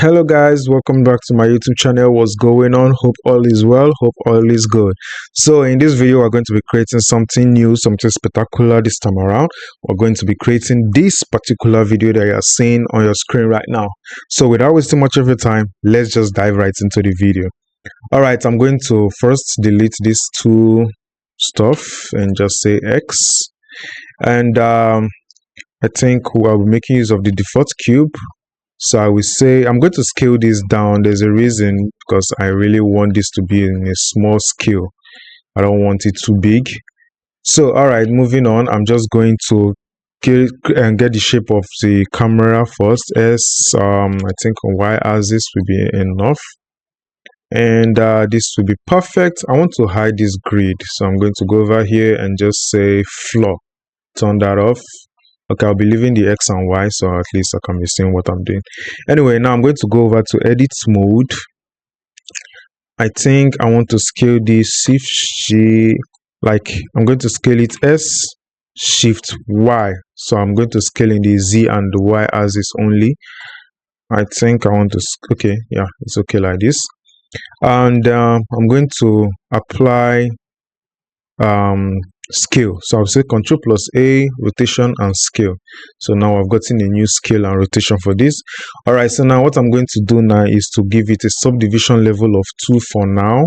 Hello guys, welcome back to my YouTube channel. What's going on? Hope all is well, hope all is good. So in this video we're going to be creating something new, something spectacular this time around. We're going to be creating this particular video that you are seeing on your screen right now. So without wasting much of your time, let's just dive right into the video. Alright, I'm going to first delete these two stuff and just say X, and I think we'll be making use of the default cube. So I will say I'm going to scale this down. There's a reason, because I really want this to be in a small scale. I don't want it too big. So all right, moving on, I'm just going to get the shape of the camera first. I think on Y axis will be enough, and this will be perfect. I want to hide this grid, so I'm going to go over here and just say floor, turn that off. Okay, I'll be leaving the X and Y, so at least I can be seeing what I'm doing. Anyway, now I'm going to go over to edit mode. I think I want to scale this Shift G, like I'm going to scale it S, Shift Y. So I'm going to scale in the Z and the Y axis only. I think I want to, okay, yeah, it's okay like this. And I'm going to apply scale. So I'll say Ctrl plus A, rotation and scale. So now I've gotten a new scale and rotation for this. All right, so now what I'm going to do now is to give it a subdivision level of 2 for now.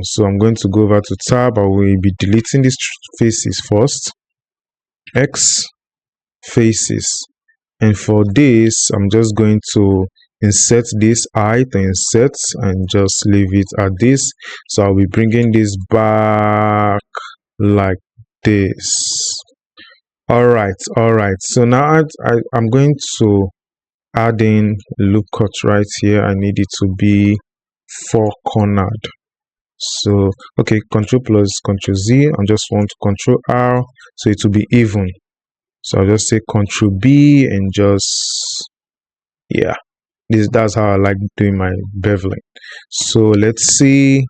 So I'm going to go over to tab. I will be deleting these faces first. X faces, and for this I'm just going to insert this I to insert and just leave it at this. So I'll be bringing this back like this. All right, so now I'm going to add in a loop cut right here. I need it to be 4 cornered. So okay, Ctrl plus Ctrl Z, I just want Ctrl R, so it will be even. So I'll just say Ctrl B and just, yeah, that's how I like doing my beveling. So let's see.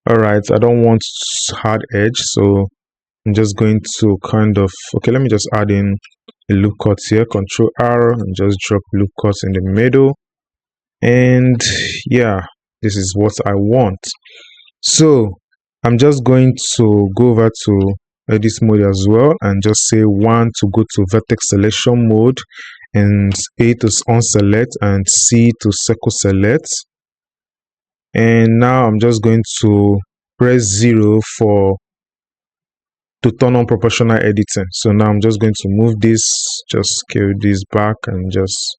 All right, I don't want hard edge, so I'm just going to kind of, okay, let me just add in a loop cut here. Ctrl R and just drop loop cuts in the middle, and yeah, this is what I want. So I'm just going to go over to edit mode as well and just say 1 to go to vertex selection mode, and A to unselect, and C to circle select. And now I'm just going to press 0 to turn on proportional editing. So now I'm just going to move this, just scale this back, and just,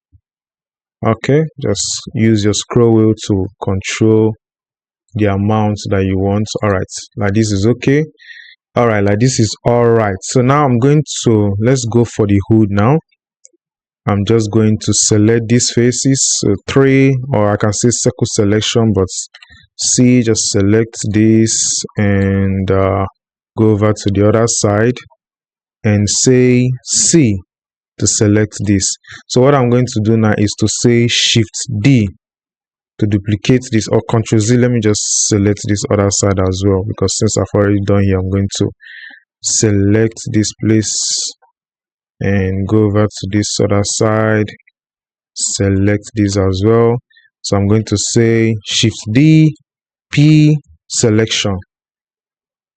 okay, just use your scroll wheel to control the amount that you want. All right, like this is okay. All right, like this is all right. So now I'm going to, let's go for the hood now. I'm just going to select these faces, 3, or I can say circle selection, but C, just select this and go over to the other side and say C to select this. So what I'm going to do now is to say Shift D to duplicate this, or Ctrl Z. Let me just select this other side as well, because since I've already done here, I'm going to select this place and go over to this other side, select this as well. So I'm going to say Shift D, P, selection.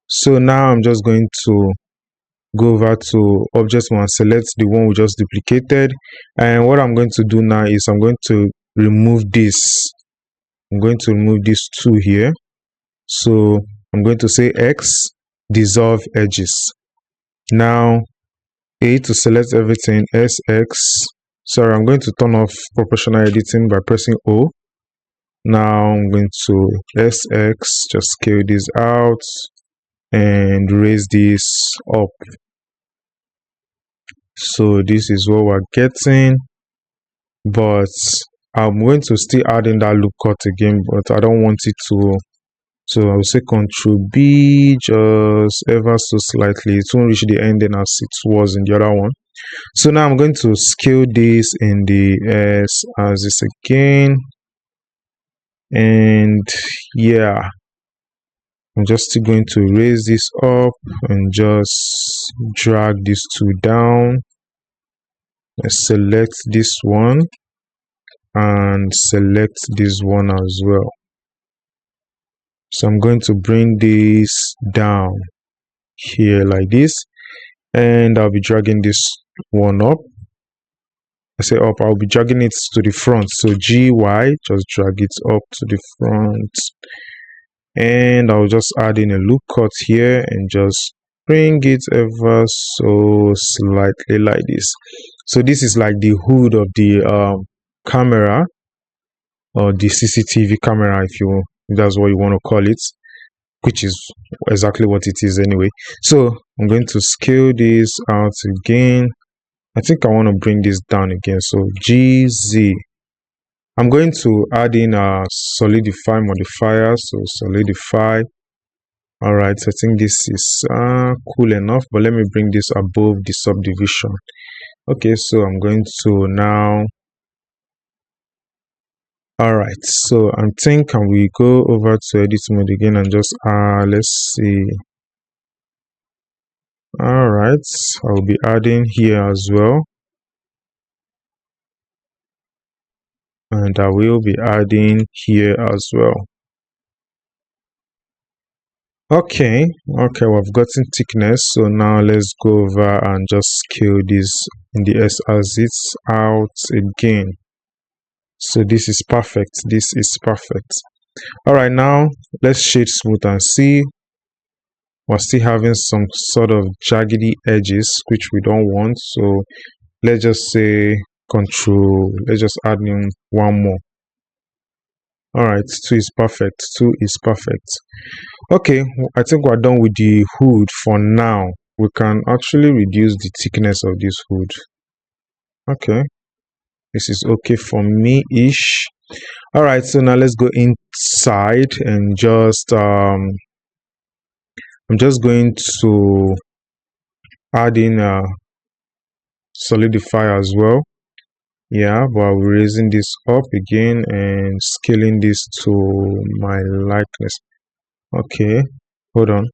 So now I'm just going to go over to object and select the one we just duplicated. And what I'm going to do now is I'm going to remove this. I'm going to remove these 2 here. So I'm going to say X, dissolve edges. Now A to select everything, SX. Sorry, I'm going to turn off proportional editing by pressing O. Now I'm going to SX, just scale this out and raise this up. So this is what we're getting, but I'm going to still add in that loop cut again, but I don't want it to. So I'll say Ctrl B, just ever so slightly. It won't reach the ending as it was in the other one. So now I'm going to scale this in the S axis again. And yeah, I'm just still going to raise this up and just drag these 2 down. Let's select this one and select this one as well. So I'm going to bring this down here like this, and I'll be dragging this one up. I say up, I'll be dragging it to the front. So GY, just drag it up to the front. And I'll just add in a loop cut here and just bring it ever so slightly like this. So this is like the hood of the camera, or the CCTV camera, if that's what you want to call it, which is exactly what it is anyway. So I'm going to scale this out again. I think I want to bring this down again. So GZ. I'm going to add in a solidify modifier. So solidify. All right. I think this is cool enough, but let me bring this above the subdivision. Okay. So I'm going to now. All right. So I'm thinking we go over to edit mode again and just let's see. All right. I'll be adding here as well. And I will be adding here as well. Okay, we've gotten thickness, so now let's go over and just scale this in the S-axis out again. So this is perfect. All right, now let's shade smooth and see. We're still having some sort of jaggedy edges, which we don't want. So let's just say control, let's just add in one more. All right, 2 is perfect. Okay, I think we're done with the hood for now. We can actually reduce the thickness of this hood. Okay, this is okay for me-ish. All right, so now let's go inside and just I'm just going to add in a solidify as well. Yeah, but we're raising this up again and scaling this to my likeness. Okay, hold on.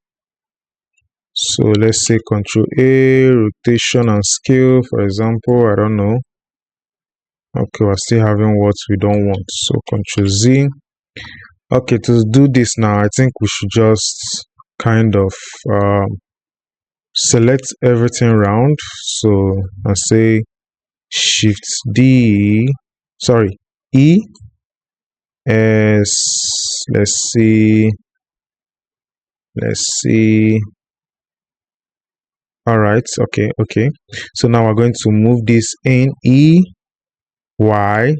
So let's say Control A, rotation and scale, for example. I don't know. Okay, we're still having what we don't want. So Control Z. Okay, to do this now, I think we should just kind of select everything around. So I say Shift D, sorry, E, S, let's see. All right, okay. So now we're going to move this in E, Y,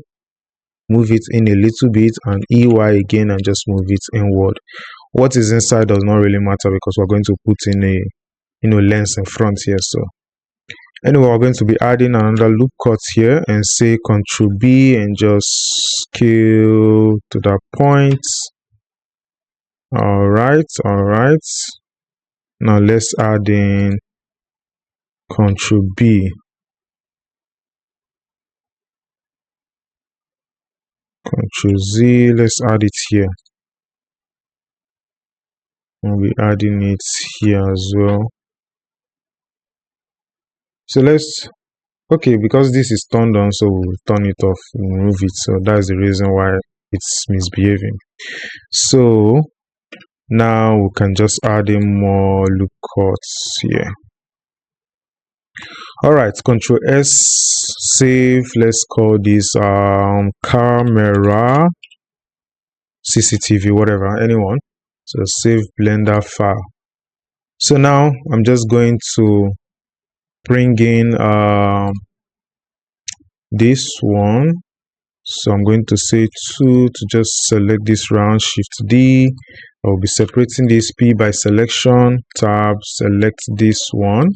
move it in a little bit, and EY again, and just move it inward. What is inside does not really matter because we're going to put in a lens in front here. So anyway, we're going to be adding another loop cut here and say Control B and just scale to that point. All right. Now let's add in Control B. Control Z, let's add it here. I'll be adding it here as well. So okay, because this is turned on, so we'll turn it off, remove it. So that's the reason why it's misbehaving. So now we can just add in more loop cuts here. All right, Control S, save. Let's call this camera CCTV, whatever, anyone. So save Blender file. So now I'm just going to bring in this one. So I'm going to say 2 to just select this round, Shift D. I'll be separating this P by selection, tab, select this one.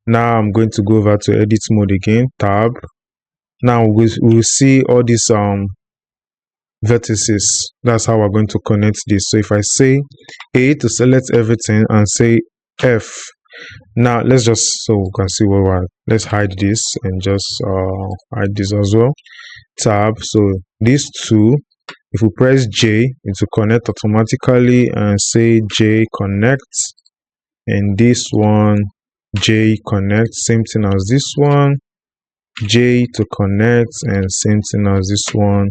Now I'm going to go over to edit mode again, tab. Now we'll see all these vertices. That's how we're going to connect this. So if I say A to select everything and say F, now let's just, so we can see let's hide this and just hide this as well, tab. So these two, if we press J, it will connect automatically and say J connect, and this one J connect, same thing as this one. J to connect, and same thing as this one,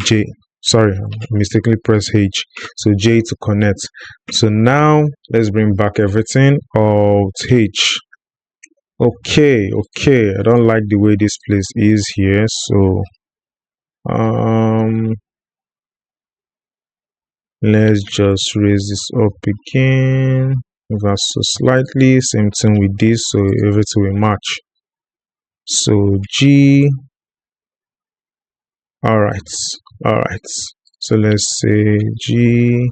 J. Sorry, I mistakenly press H. So J to connect. So now let's bring back everything. Alt H. Okay, I don't like the way this place is here. So let's just raise this up again. Move so slightly. Same thing with this, so everything will match. So G. All right. So let's say G.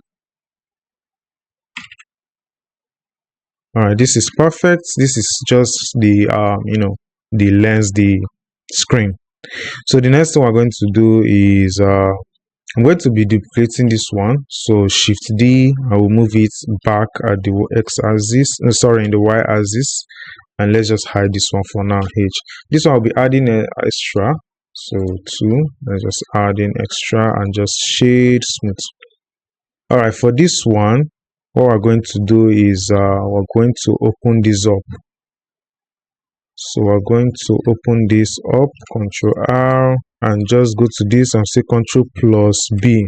All right, this is perfect. This is just the the lens, the screen. So the next thing we're going to do is I'm going to be duplicating this one. So Shift D, I will move it back at the x-axis. Sorry, in the y-axis, and let's just hide this one for now. H. This one I'll be adding an extra. So 2. Let's just add in extra and just shade smooth. All right, for this one, what we're going to do is we're going to open this up. So we're going to open this up, Control R, and just go to this and say Control plus B.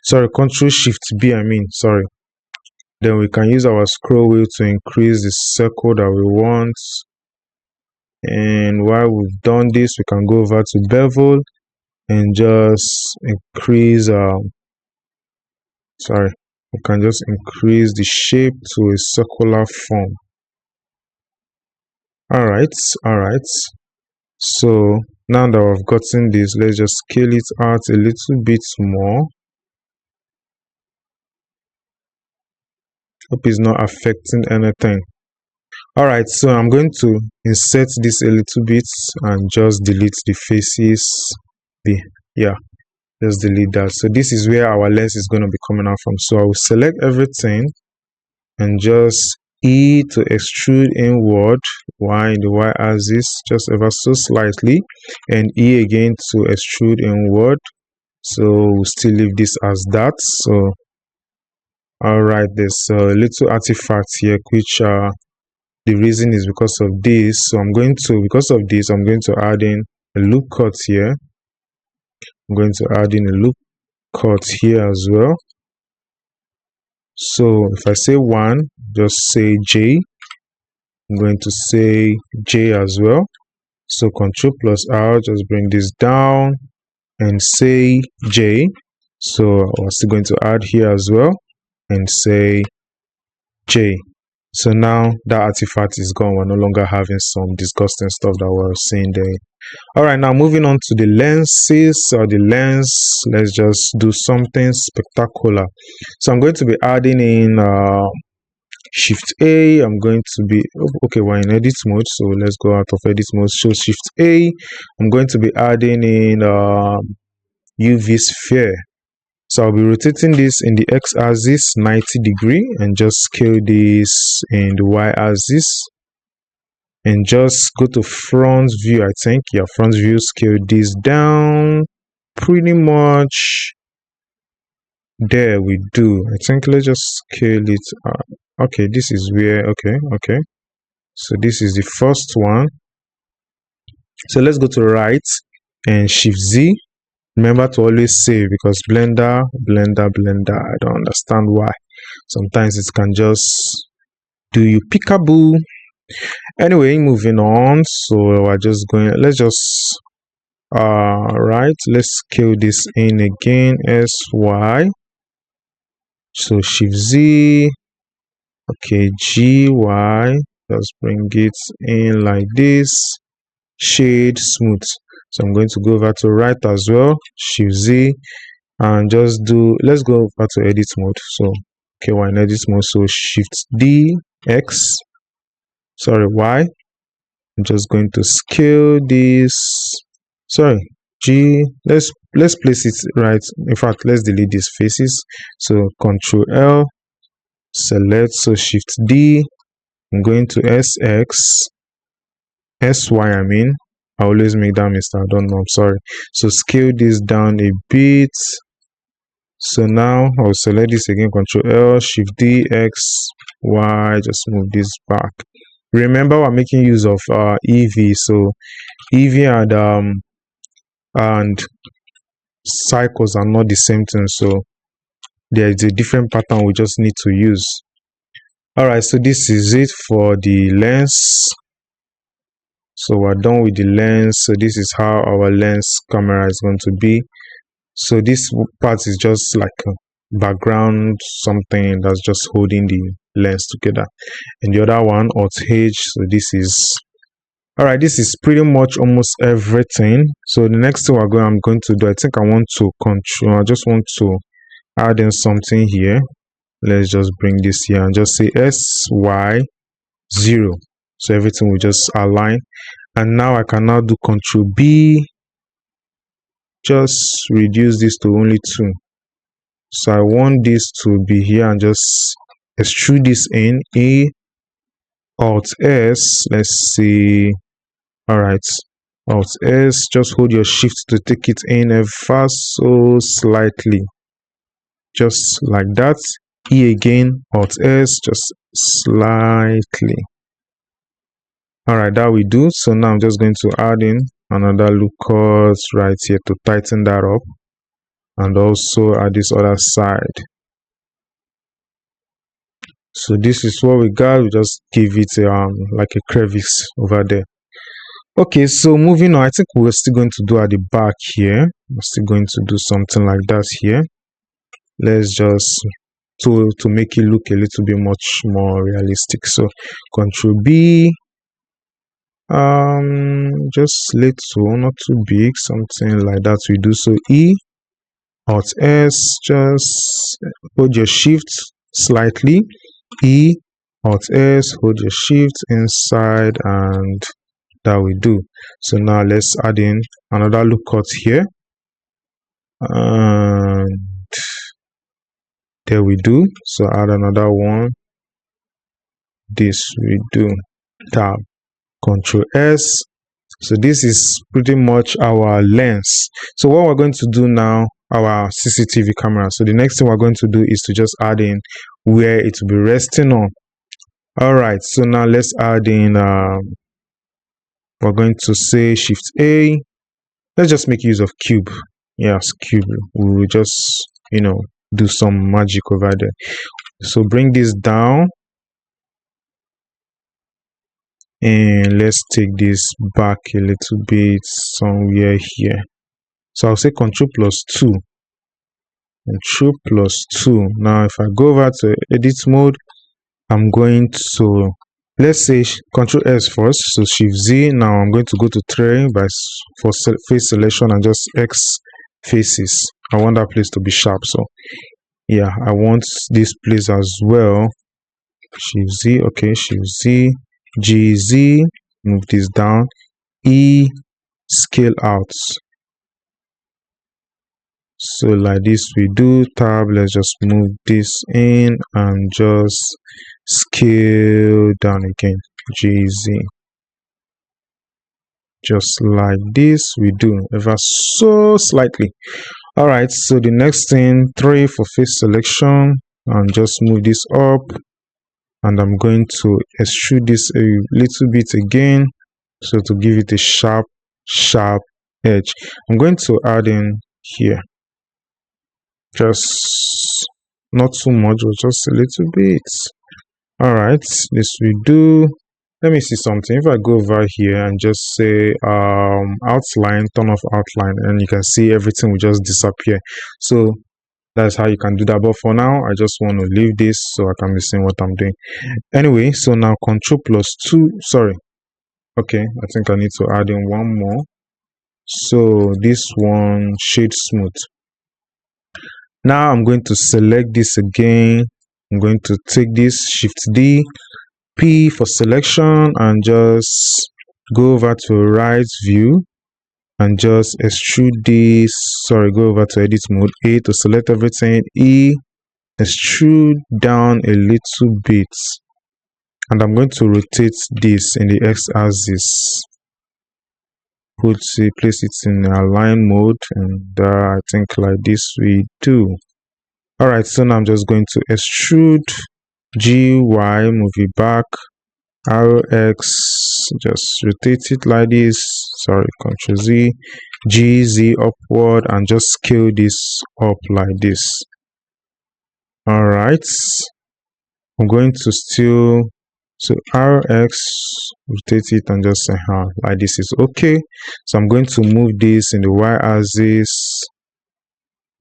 Sorry, Control Shift B, sorry. Then we can use our scroll wheel to increase the circle that we want. And while we've done this, we can go over to bevel and just increase we can just increase the shape to a circular form. All right. So now that we've gotten this, let's just scale it out a little bit more. Hope it's not affecting anything. All right, so I'm going to insert this a little bit and just delete the faces. Just delete that. So this is where our lens is going to be coming out from. So I will select everything and just E to extrude inward, Y in the y-axis, just ever so slightly, and E again to extrude inward. So we'll still leave this as that. So all right, there's a little artifact here, which the reason is because of this. So I'm going to add in a loop cut here. I'm going to add in a loop cut here as well. So if I say 1, just say J. I'm going to say J as well. So Control plus R, just bring this down and say J. So I'm still going to add here as well and say J. So now that artifact is gone. We're no longer having some disgusting stuff that we're seeing there. All right, now moving on to the lenses or the lens, let's just do something spectacular. So I'm going to be adding in Shift A. I'm going to be okay, we're in edit mode, so let's go out of edit mode. So Shift A, I'm going to be adding in UV sphere. So I'll be rotating this in the x-axis 90 degree and just scale this in the y-axis and just go to front view. Front view, scale this down pretty much. There we do. Let's just scale it up. Okay, this is where okay. So this is the first one. So let's go to right and Shift Z. Remember to always save, because blender, I don't understand why sometimes it can just do you peekaboo. Anyway, moving on. So we're just going, let's scale this in again, SY. So Shift Z, okay, GY, just bring it in like this, shade smooth. So I'm going to go over to right as well, Shift Z, and just do, let's go over to edit mode. So okay, we're in edit mode, so Shift D, X, sorry, Y. I'm just going to scale this, sorry, G, let's place it right. In fact, let's delete these faces. So Control L, select, so Shift D, I'm going to SX, SY, I always make that mistake, I don't know, I'm sorry. So scale this down a bit. So now I'll select this again, Control L, Shift D, X, Y, just move this back. remember we're making use of eevee, so eevee and cycles are not the same thing, so there is a different pattern we just need to use. All right, so this is it for the lens. So we're done with the lens. So this is how our lens camera is going to be. So this part is just like a background, something that's just holding the lens together, and the other one, Alt H. So this is all right. This is pretty much almost everything. So the next thing I'm going to do, I think I want to control. I just want to add in something here. Let's just bring this here and just say SY0. So everything will just align. And now I can now do Control B. Just reduce this to only 2. So I want this to be here and just extrude this in. A, Alt S. Let's see. All right. Alt S. Just hold your shift to take it in ever so slightly. Just like that. E again. Alt S. Just slightly. All right, that we do. So now I'm just going to add in another lookout right here to tighten that up, and also at this other side. So this is what we got. We just give it like a crevice over there. Okay, so moving on, I think we're still going to do at the back here. We're still going to do something like that here. Let's just to make it look a little bit much more realistic. So Control B. Just little, not too big, something like that we do. So E, Alt S, just hold your shift slightly. E, Alt S, hold your shift inside, and that we do. So now let's add in another lookout here, and there we do. So add another one. This we do. Tab, Control S. So this is pretty much our lens. So what we're going to do now, our CCTV camera. So the next thing we're going to do is to just add in where it will be resting on. All right, so now let's add in, we're going to say Shift A. Let's just make use of cube. Yes, cube. We will just, do some magic over there. So bring this down. And let's take this back a little bit somewhere here. So I'll say Control plus 2. Control plus 2. Now if I go over to edit mode, I'm going to, let's say Control S first. So Shift Z. Now I'm going to go to tray for face selection and just X faces. I want that place to be sharp. So yeah, I want this place as well. Shift Z. Okay, Shift Z. GZ, move this down. E, scale out. So like this we do. Tab, let's just move this in and just scale down again. GZ. Just like this we do, ever so slightly. All right, so the next thing, 3 for face selection, and just move this up. And I'm going to extrude this a little bit again, so to give it a sharp edge. I'm going to add in here, just not too much, but just a little bit. All right, this we do. Let me see something. If I go over here and just say outline, turn off outline, and you can see everything will just disappear. So that's how you can do that. But for now, I just want to leave this so I can be seeing what I'm doing. Anyway, so now Control plus 2. Sorry. Okay, I think I need to add in one more. So this one, shade smooth. Now I'm going to select this again. I'm going to take this, Shift D, P for selection, and just go over to right view. And just extrude this, go over to edit mode, A to select everything, E, extrude down a little bit, and I'm going to rotate this in the X-axis, place it in align mode, and I think like this we do. All right, so now I'm just going to extrude GY, move it back, arrow X, just rotate it like this. Sorry, Ctrl Z, G, Z upward, and just scale this up like this. All right, I'm going to still, so arrow X, rotate it and just say like this is okay. So I'm going to move this in the Y axis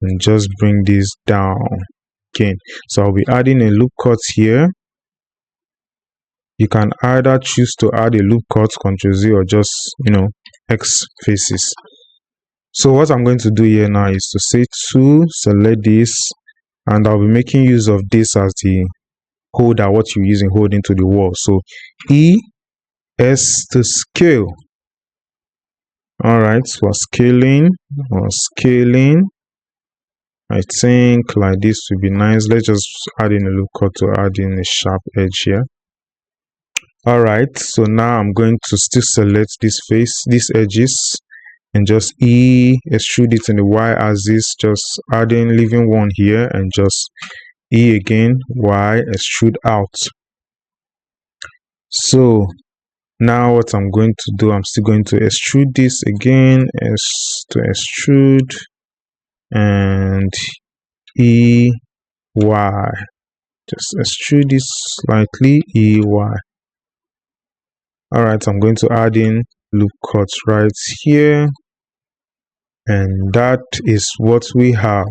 and just bring this down again. So I'll be adding a loop cut here. You can either choose to add a loop cut, Ctrl Z, or just, X faces. So what I'm going to do here now is to say 2, select this, and I'll be making use of this as the holder, what you're using holding to the wall. So E, S to scale. All right, we're scaling. I think like this would be nice. Let's just add in a loop cut to add in a sharp edge here. All right, so now I'm going to still select this face, these edges, and just extrude it in the Y axis, just adding, leaving one here, and just E again, Y, extrude out. So now what I'm going to do, I'm still going to extrude this again, to extrude, and E, Y. Just extrude this slightly, E, Y. All right, I'm going to add in loop cuts right here. And that is what we have.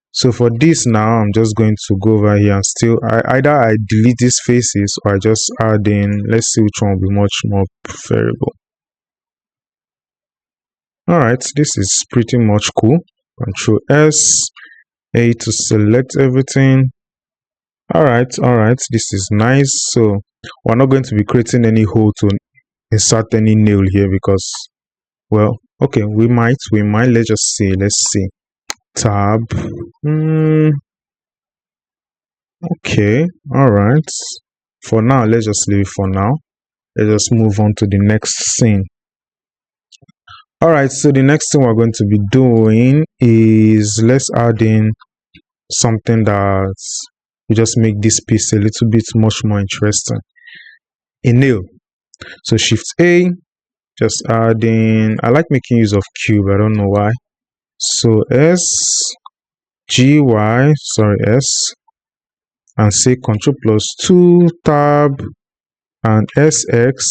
So for this now, I'm just going to go over here and still, either I delete these faces or I just add in, let's see which one will be much more preferable. All right, this is pretty much cool. Control S, A to select everything. All right, this is nice. So we're not going to be creating any hole to insert any nail here because, well, okay, we might, let's just see, let's see. Tab, okay, all right. For now, let's just leave it for now. Let's just move on to the next scene. All right, so the next thing we're going to be doing is let's add in something that will just make this piece a little bit much more interesting. A nail. So Shift A, just add in, I like making use of cube, I don't know why. So S, and say Control plus 2, Tab, and SX,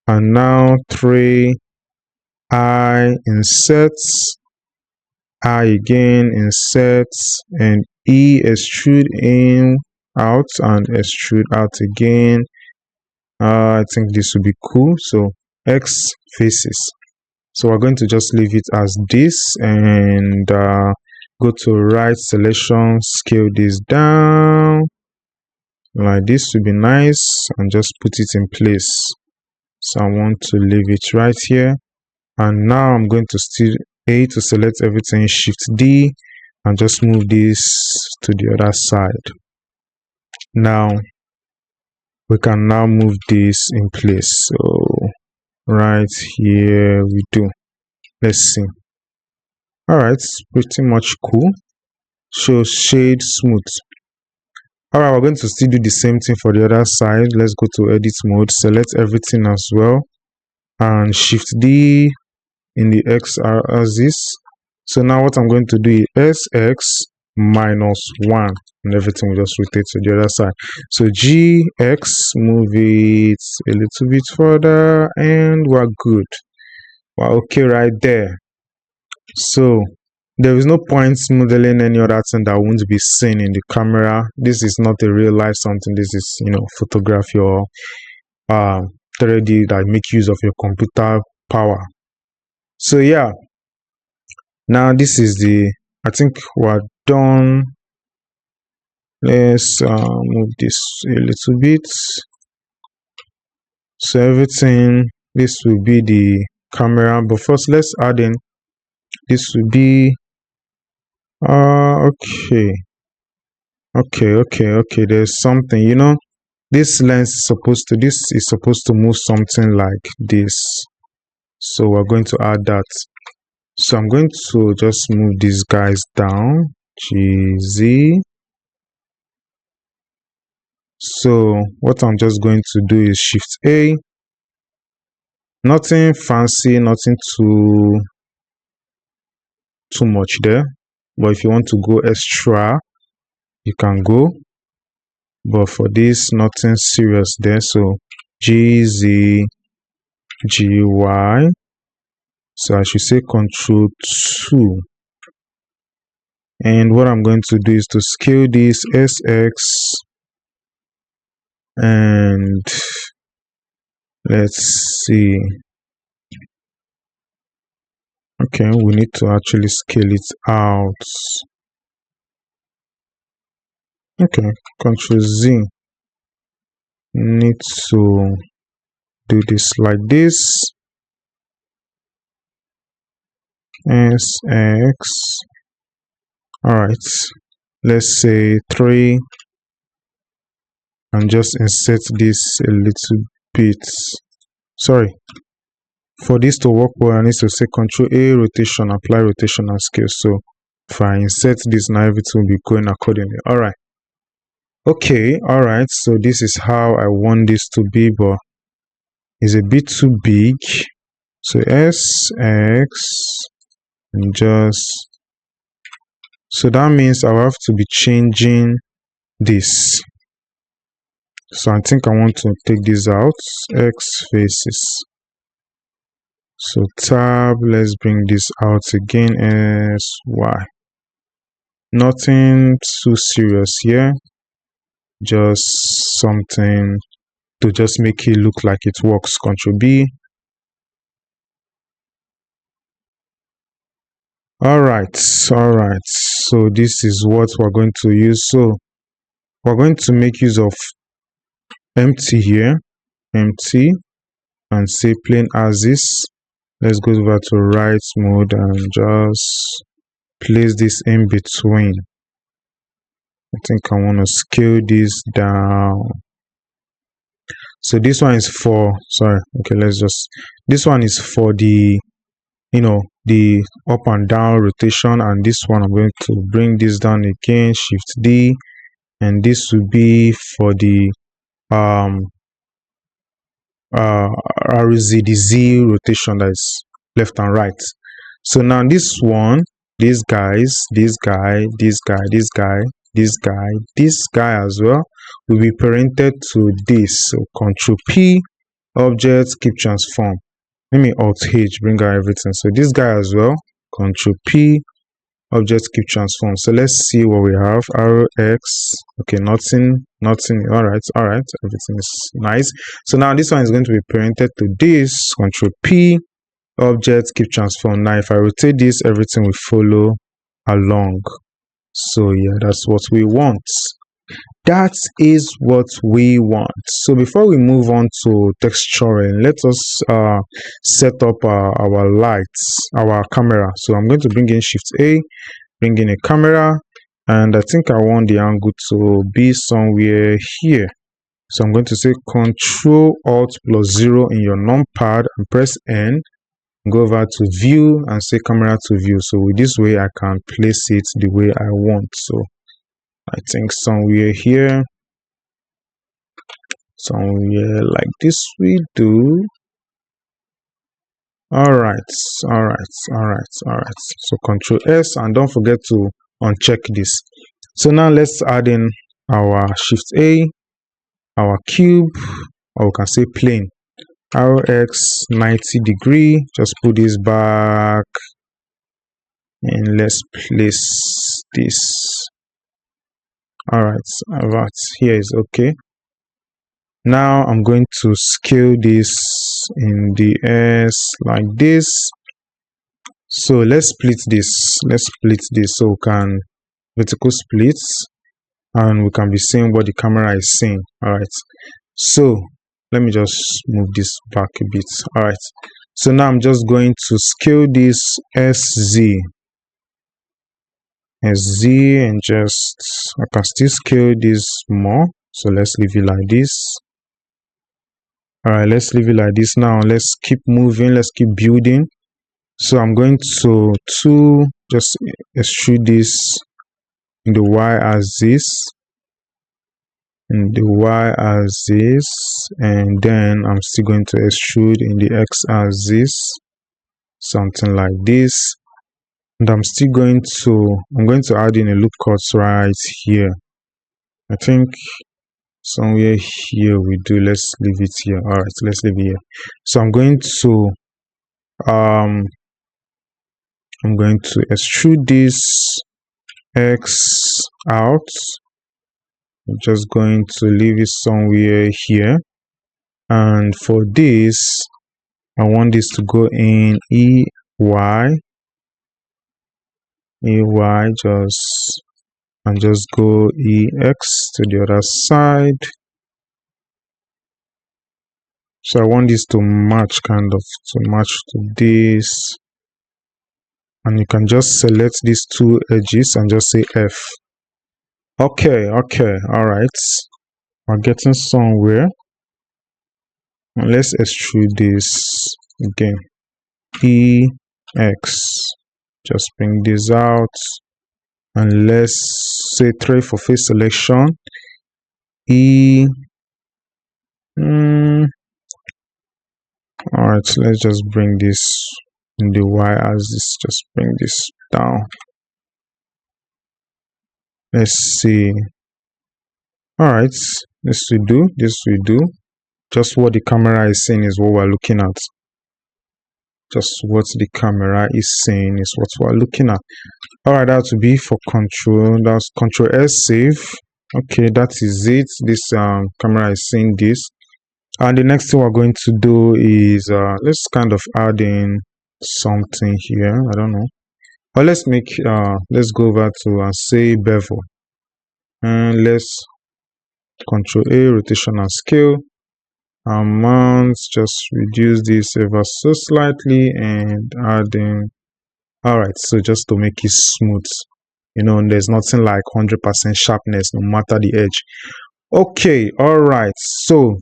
and now 3, I, insert, I again, insert, and E, extrude in, out, and extrude out again. I think this would be cool. So X faces. So we're going to just leave it as this and go to right selection, scale this down like this would be nice, and just put it in place. So I want to leave it right here, and now I'm going to still A to select everything, Shift D, and just move this to the other side. Now we can now move this in place. So right here we do. Let's see. All right, pretty much cool. Show shade smooth. All right, we're going to still do the same thing for the other side. Let's go to edit mode, select everything as well, and Shift D in the X axis. So now what I'm going to do is SX -1, and everything will just rotate to the other side. So GX, move it a little bit further, and we're good. We're okay right there. So there is no point modeling any other thing that won't be seen in the camera. This is not a real life something. This is, photography or 3D that make use of your computer power. So yeah, now this is I think we're done. Let's move this a little bit. So everything, this will be the camera, but first let's add in, this will be okay, there's something, this lens is supposed to move something like this, so we're going to add that. So I'm going to just move these guys down, GZ, So what I'm just going to do is Shift A. Nothing fancy, nothing too much there. But if you want to go extra, you can go. But for this, nothing serious there. So GZGY. So I should say Control 2. And what I'm going to do is to scale this SX, and let's see. Okay, we need to actually scale it out. Okay, Control Z. Need to do this like this. SX. Alright, let's say 3, and just insert this a little bit. Sorry, for this to work well, I need to say Control A, rotation, apply rotation and scale. So if I insert this now, everything will be going accordingly. Alright. Okay, alright, so this is how I want this to be, but it's a bit too big. So SX, and just, so that means I'll have to be changing this. So I think I want to take this out. X faces. So tab, let's bring this out again as Y. Nothing too serious here. Just something to just make it look like it works. Control B. Alright. So this is what we're going to use. So we're going to make use of empty here. Empty. And say plain as is. Let's go over to right mode and just place this in between. I think I want to scale this down. So this one is for, sorry, okay, this one is for the, the up and down rotation, and this one I'm going to bring this down again, Shift D, and this will be for the RZDZ rotation, that is left and right. So now this one, these guys, this guy as well will be parented to this. So Control P, object, keep transform. Let me Alt H, bring out everything. So this guy as well, Control P, object, keep transform. So let's see what we have. RX, okay, nothing. All right, everything is nice. So now this one is going to be parented to this. Control P, object, keep transform. Now if I rotate this, everything will follow along. So yeah, that's what we want. That is what we want. So before we move on to texturing, let us set up our lights, our camera. So I'm going to bring in Shift A, bring in a camera, and I think I want the angle to be somewhere here. So I'm going to say Control Alt plus 0 in your numpad and press N. Go over to view and say camera to view. So with this way I can place it the way I want. So I think somewhere here, somewhere like this we do. Alright. So Control S, and don't forget to uncheck this. So now let's add in our Shift A, our cube, or we can say plane. RX 90 degree, just put this back, and let's place this. Alright, about here is okay. Now I'm going to scale this in the S like this. So let's split this. So we can vertical splits, and we can be seeing what the camera is seeing. Alright, so let me just move this back a bit. Alright, so now I'm just going to scale this SZ, and just, I can still scale this more. So let's leave it like this. Alright, let's leave it like this. Now let's keep moving, let's keep building. So I'm going to just extrude this in the Y axis, in the y-axis, and then I'm still going to extrude in the x-axis, something like this. And I'm going to add in a loop cut right here. I think somewhere here we do. Let's leave it here. All right, let's leave it here. So I'm going to extrude this x out. I'm just going to leave it somewhere here, and for this I want this to go in EY, just go EX to the other side. So I want this to match to this, and you can just select these two edges and just say F. Okay, all right, we're getting somewhere. And let's extrude this again, EX, just bring this out, and let's say 3 for face selection, all right, let's just bring this in the y-axis, just bring this down. Let's see. All right, this will do. Just what the camera is saying is what we're looking at. Just what the camera is saying is what we're looking at. All right, that will be for control. That's Control S, save. Okay, that is it. This camera is saying this. And the next thing we're going to do is let's kind of add in something here. I don't know. But let's go over to say bevel, and let's Control A, rotation and scale. Mount, just reduce this ever so slightly and add in. All right, so just to make it smooth, there's nothing like 100% sharpness no matter the edge. Okay, all right, so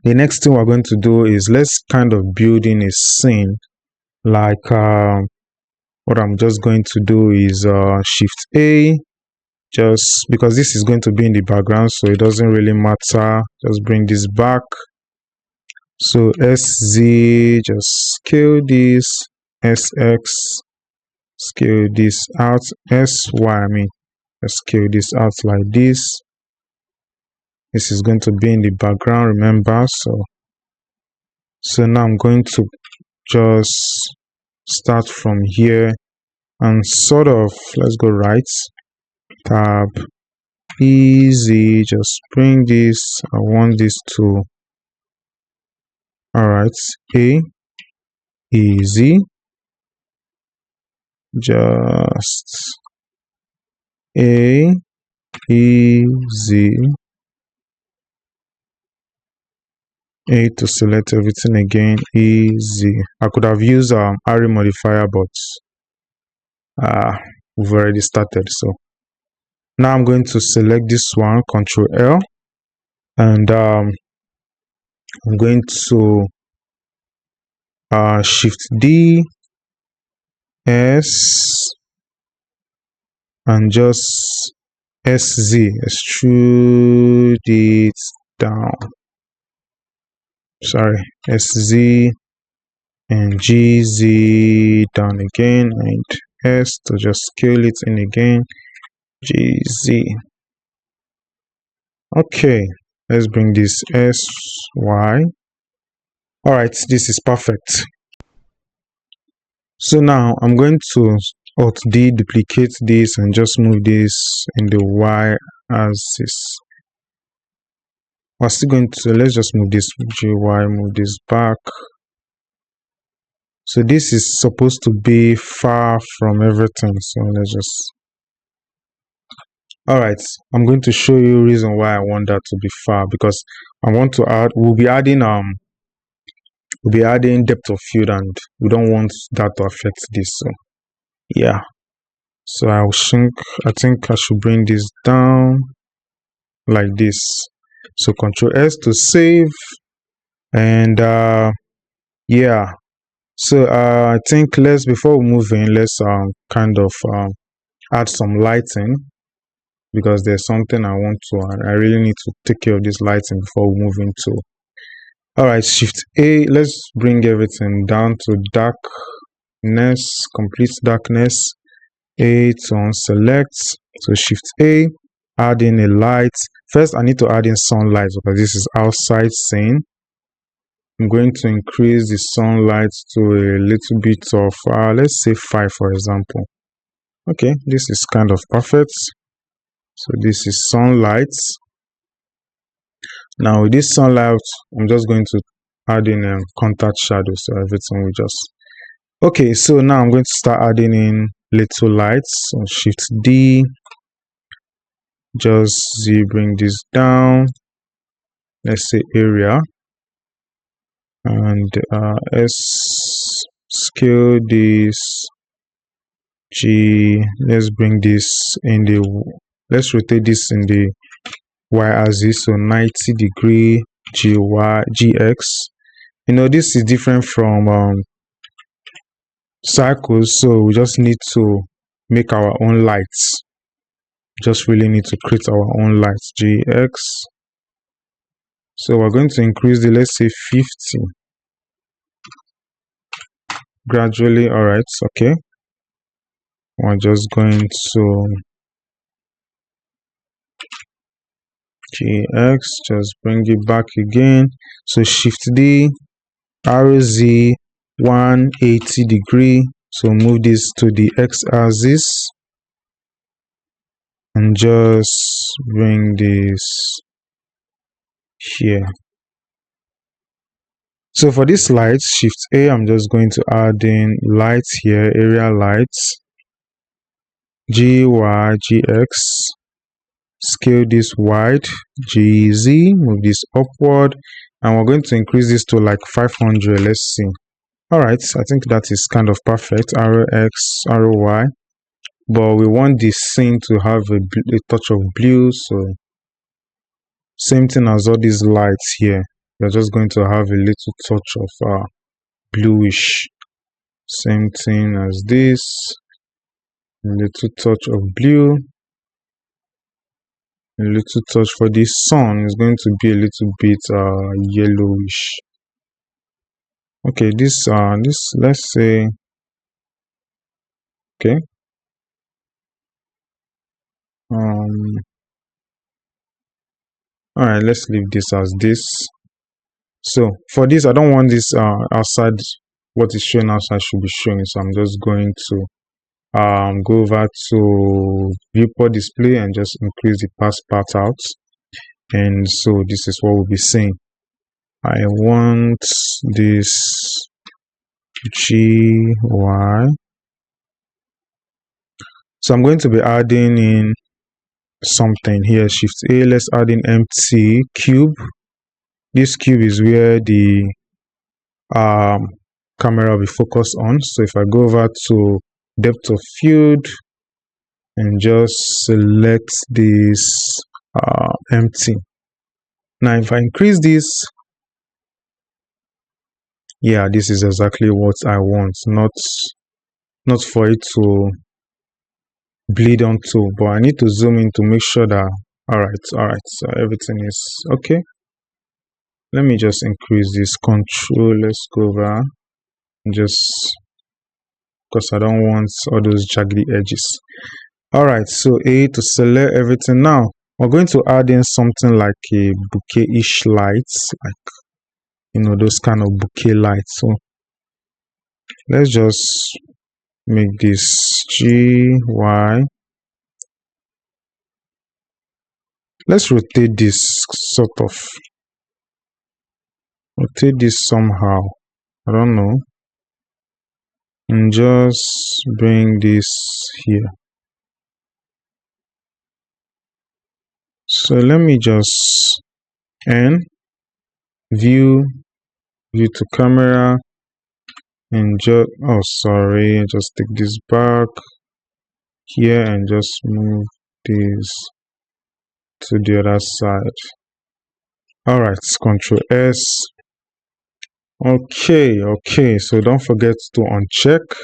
the next thing we're going to do is let's kind of build in a scene. Like what I'm just going to do is Shift A, just because this is going to be in the background, so it doesn't really matter. Just bring this back. So SZ, just scale this, SX, scale this out, SY, just scale this out like this. This is going to be in the background, remember. So now I'm going to just start from here and sort of, let's go right, tab, easy, just bring this. I want this to, all right, A, easy, just A, easy, A to select everything again, easy. I could have used array modifier, but we've already started. So now I'm going to select this one, Control L, and I'm going to Shift D, S, and just SZ, extrude it down. Sorry, SZ and GZ down again, and S to just scale it in again, GZ. Okay, let's bring this SY. All right, this is perfect. So now I'm going to Alt D, duplicate this, and just move this in the Y axis. We're still going to, let's just move this GY, move this back. So this is supposed to be far from everything. So let's just, all right, I'm going to show you reason why I want that to be far, because I want to add, we'll be adding depth of field, and we don't want that to affect this. So yeah, so I think I should bring this down like this. So Control S to save, and yeah, so I think before we move in, let's kind of add some lighting. because there's something I want to, and I really need to take care of this lighting before we move into. All right, Shift A. Let's bring everything down to darkness, complete darkness. A to unselect. So Shift A. Add in a light. First, I need to add in sunlight because this is outside scene. I'm going to increase the sunlight to a little bit of, let's say 5, for example. Okay, this is kind of perfect. So this is sunlight. Now with this sunlight, I'm just going to add in contact shadow, so everything will just. Okay, so now I'm going to start adding in little lights. So Shift D. Just bring this down. Let's say area. And S, scale this. G, let's bring this in the, let's rotate this in the y-axis, so 90-degree GX. You know, this is different from cycles, so we just need to make our own lights. Just really need to create our own lights. GX. So we're going to increase the, let's say 50. Gradually, all right, okay. We're just going to GX, just bring it back again. So Shift D, arrow Z, 180-degree. So move this to the x-axis and just bring this here. So for this light, Shift A, I'm just going to add in lights here, area lights, GY, GX. Scale this wide, GZ, move this upward, and we're going to increase this to like 500. Let's see. All right, I think that is kind of perfect. Arrow X, arrow Y, but we want this scene to have a touch of blue. So same thing as all these lights here. We're just going to have a little touch of bluish. Same thing as this. A little touch of blue. A little touch for this sun is going to be a little bit yellowish. Okay, this let's say, okay, all right, let's leave this as this. So for this, I don't want this outside, what is shown outside should be showing, so I'm just going to go over to viewport display and just increase the pass part out, and so this is what we'll be seeing. I want this GY. So I'm going to be adding in something here. Shift A, let's add in empty cube. This cube is where the camera will be focused on. So if I go over to depth of field and just select this empty. Now if I increase this, yeah, this is exactly what I want, not for it to bleed onto, but I need to zoom in to make sure that all right, so everything is okay. Let me just increase this control. Let's go over and just, because I don't want all those jaggedy edges. All right, so A to select everything. Now we're going to add in something like a bouquet-ish lights, like, you know, those kind of bouquet lights. So let's just make this GY. Let's rotate this, sort of rotate this somehow, I don't know, and just bring this here. So let me just view to camera, and just, oh sorry, just take this back here and just move this to the other side. All right, Control S. Okay, so don't forget to uncheck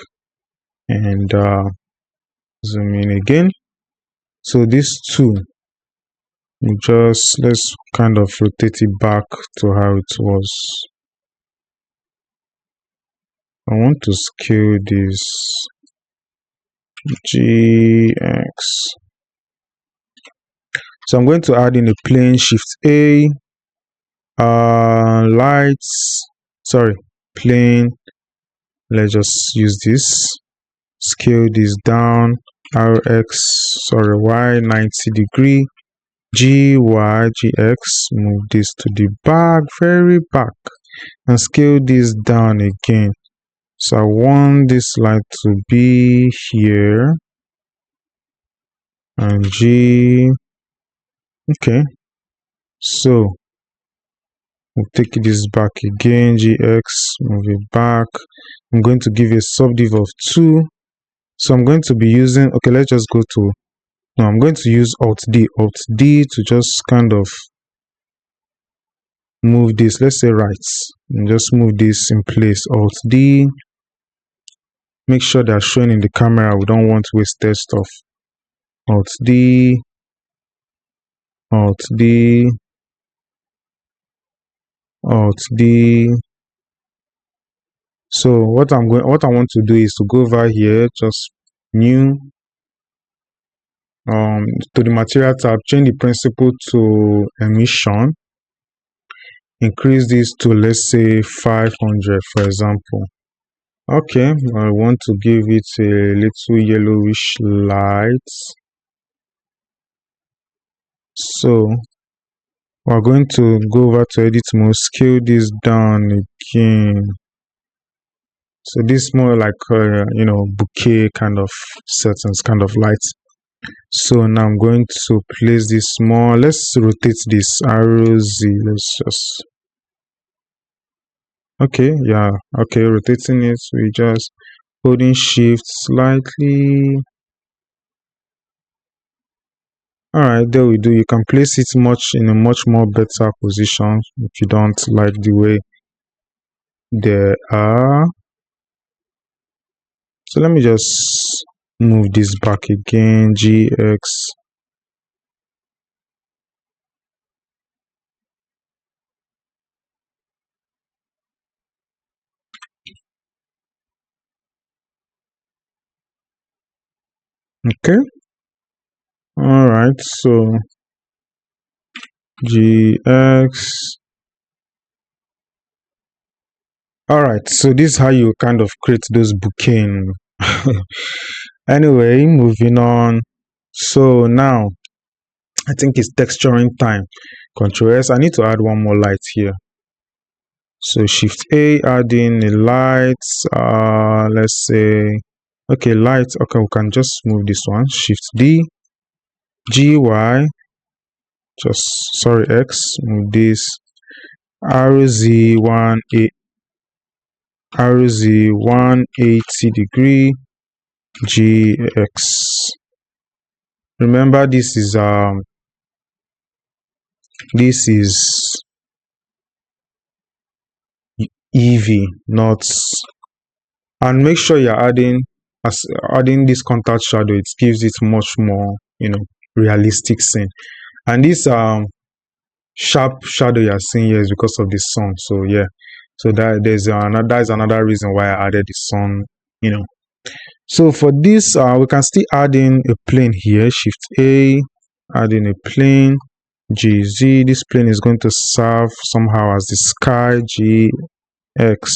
and zoom in again. So these two, let's kind of rotate it back to how it was. I want to scale this GX. So I'm going to add in a plane, Shift A, lights, sorry, plane. Let's just use this. Scale this down, RX, sorry, Y 90-degree, GY, GX, move this to the back, very back, and scale this down again. So I want this light to be here, and G, okay, so we'll take this back again, GX, move it back. I'm going to give a subdiv of 2. So I'm going to be using, okay, let's just go to, no, I'm going to use Alt D to just kind of move this, let's say right, and just move this in place. Alt D, make sure they're showing in the camera. We don't want wasted stuff. Alt D, Alt D, Alt D. So what I want to do is to go over here, just new, to the material tab, change the principle to emission, increase this to, let's say, 500, for example. Okay, I want to give it a little yellowish light. So we're going to go over to edit mode, scale this down again. So this is more like bouquet kind of settings, kind of light. So now I'm going to place this more. Let's rotate this arrow Z. Let's just, okay, yeah, okay, rotating it. We just holding shift slightly. All right, there we do. You can place it in a much more better position if you don't like the way they are. So let me just move this back again, GX. Okay. All right, so GX. All right, so this is how you kind of create those bouquet. Anyway, moving on. So now I think it's texturing time. Control S. I need to add one more light here. So Shift A, add in a light. Let's say, okay, light. Okay, we can just move this one. Shift D, GY. Just sorry, X. Move this. RZ 180-degree, GX. Remember, this is eevee, not, and make sure you're adding this contact shadow. It gives it much more realistic scene. And this sharp shadow you're seeing here is because of the sun. So yeah, so that is another reason why I added the sun. So for this, we can still add in a plane here. Shift A, add in a plane. GZ. This plane is going to serve somehow as the sky. GX.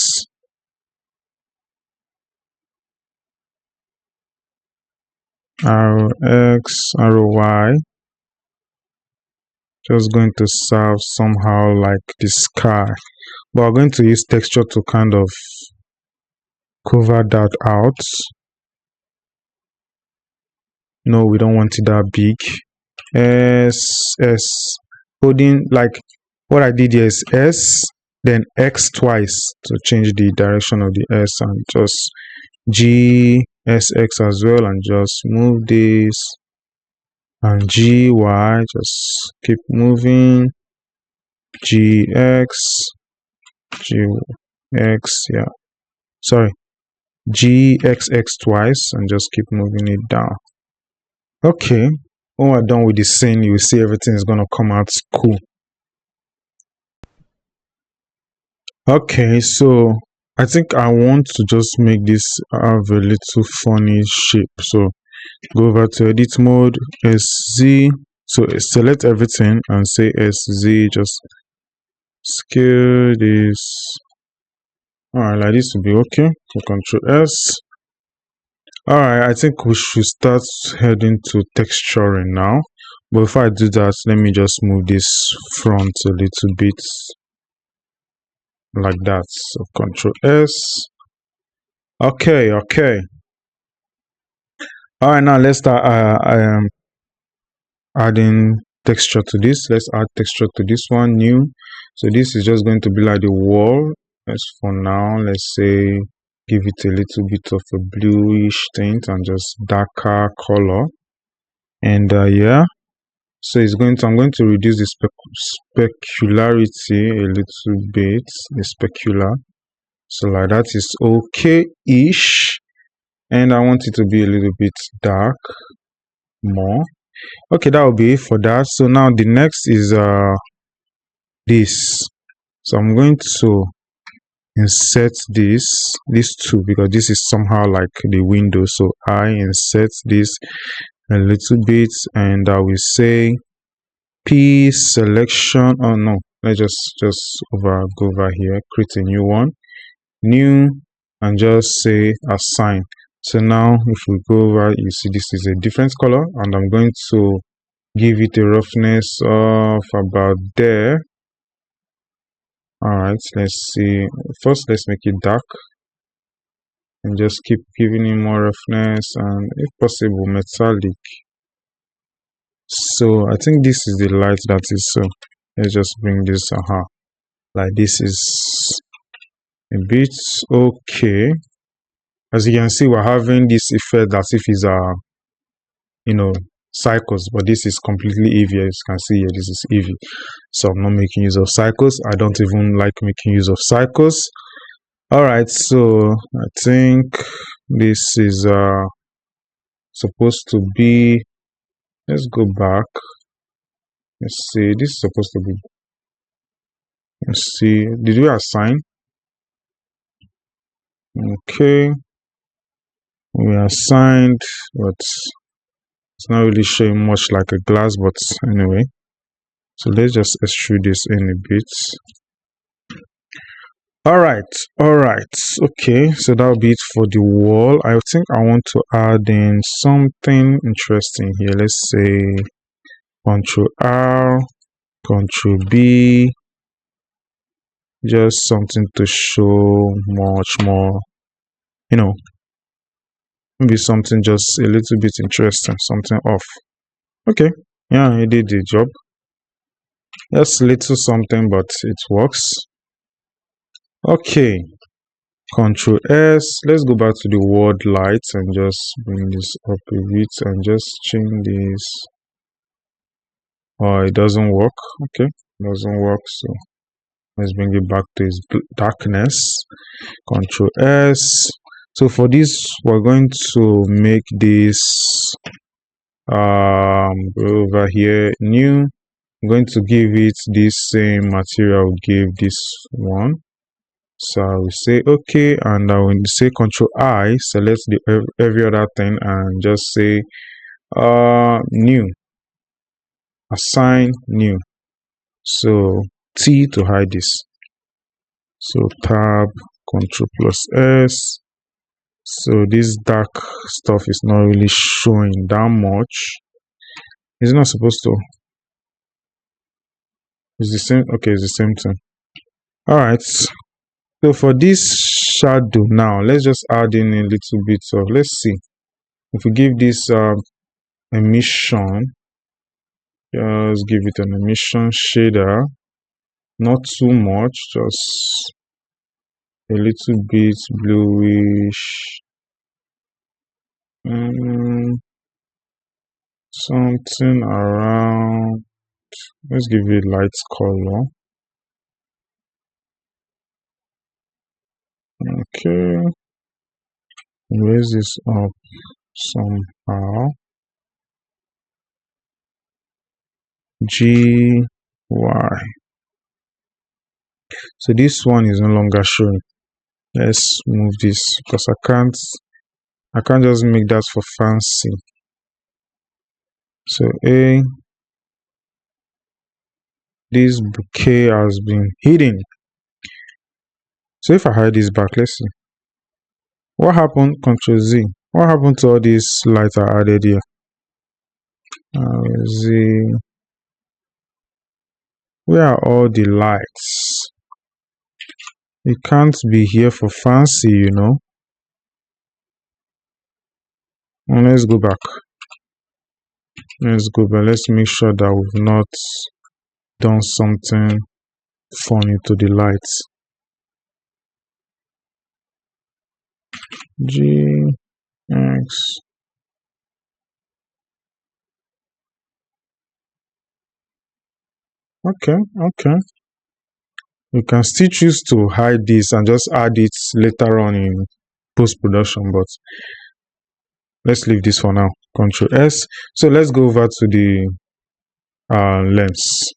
RX, RY. Just going to serve somehow like the sky. But we're going to use texture to kind of cover that out. No, we don't want it that big. S, holding, like what I did here is S, then X twice to change the direction of the S, and just GSX as well, and just move this, and GY, just keep moving, GX, GX, yeah, sorry, GXX twice, and just keep moving it down. Okay, when we're done with the scene, you will see everything is going to come out cool. Okay, so I think I want to just make this have a little funny shape. So go over to edit mode, SZ. So select everything and say SZ. Just scale this. Alright, like this will be okay. So Control S. Alright, I think we should start heading to texturing now. But before I do that, let me just move this front a little bit like that. So Control S. Okay. Alright, now let's start adding texture to this. Let's add texture to this one, new. So this is just going to be like the wall. As for now, let's say give it a little bit of a bluish tint and just darker color. And yeah, so I'm going to reduce the specularity a little bit, the specular. So like that is okay-ish. And I want it to be a little bit dark more. Okay, that will be it for that. So now the next is this. So I'm going to insert these two, because this is somehow like the window. So I insert this a little bit, and I will say P selection. Oh no, let's just go over here, create a new one, new, and just say assign. So now if we go over, you see this is a different color, and I'm going to give it a roughness of about there. All right, let's see. First, let's make it dark and just keep giving it more roughness and, if possible, metallic. So I think this is the light that is so. Let's just bring this like this is a bit okay. As you can see, we're having this effect as if it's cycles, but this is completely eevee. As you can see here, this is eevee. So I'm not making use of cycles. I don't even like making use of cycles. All right, so I think this is supposed to be, let's go back. Let's see, this is supposed to be, let's see, did we assign? Okay, we assigned, but it's not really showing much like a glass, but anyway. So let's just extrude this in a bit. All right. Okay, so that'll be it for the wall. I think I want to add in something interesting here. Let's say Control R, Control B, just something to show much more, maybe something just a little bit interesting, something off. Okay, yeah, it did the job. Just little something, but it works. Okay, Control S. Let's go back to the word lights and just bring this up a bit and just change this. Oh, it doesn't work. Okay, it doesn't work. So let's bring it back to its darkness. Control S. So for this, we're going to make this go over here, new. I'm going to give it this same material give this one. So I will say okay, and I will say Control I, select the every other thing, and just say new, assign new. So T to hide this. So tab, Control plus S. So this dark stuff is not really showing that much. It's not supposed to. It's the same. Okay, it's the same thing. All right. So for this shadow now, let's just add in a little bit of, let's see. If we give this emission, just give it an emission shader, not too much, just a little bit bluish, something around, let's give it light color. Okay, raise this up somehow. GY. So this one is no longer showing. Let's move this because I can't just make that for fancy. So this bouquet has been hidden. So if I hide this back, let's see. What happened? Control Z. What happened to all these lights are added here? Z. Where are all the lights? It can't be here for fancy, you know. And let's go back. Let's go back. Let's make sure that we've not done something funny to the lights. GX. Okay. You can still choose to hide this and just add it later on in post-production, but let's leave this for now. Control S. So let's go over to the lens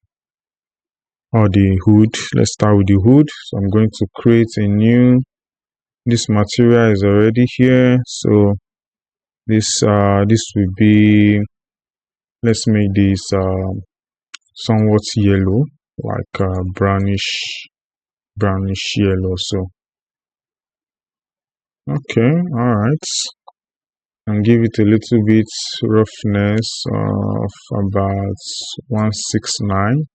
or the hood. Let's start with the hood. So I'm going to create a new. This material is already here, so this will be. Let's make this somewhat yellow, like brownish yellow. So okay, all right, and give it a little bit roughness of about 169.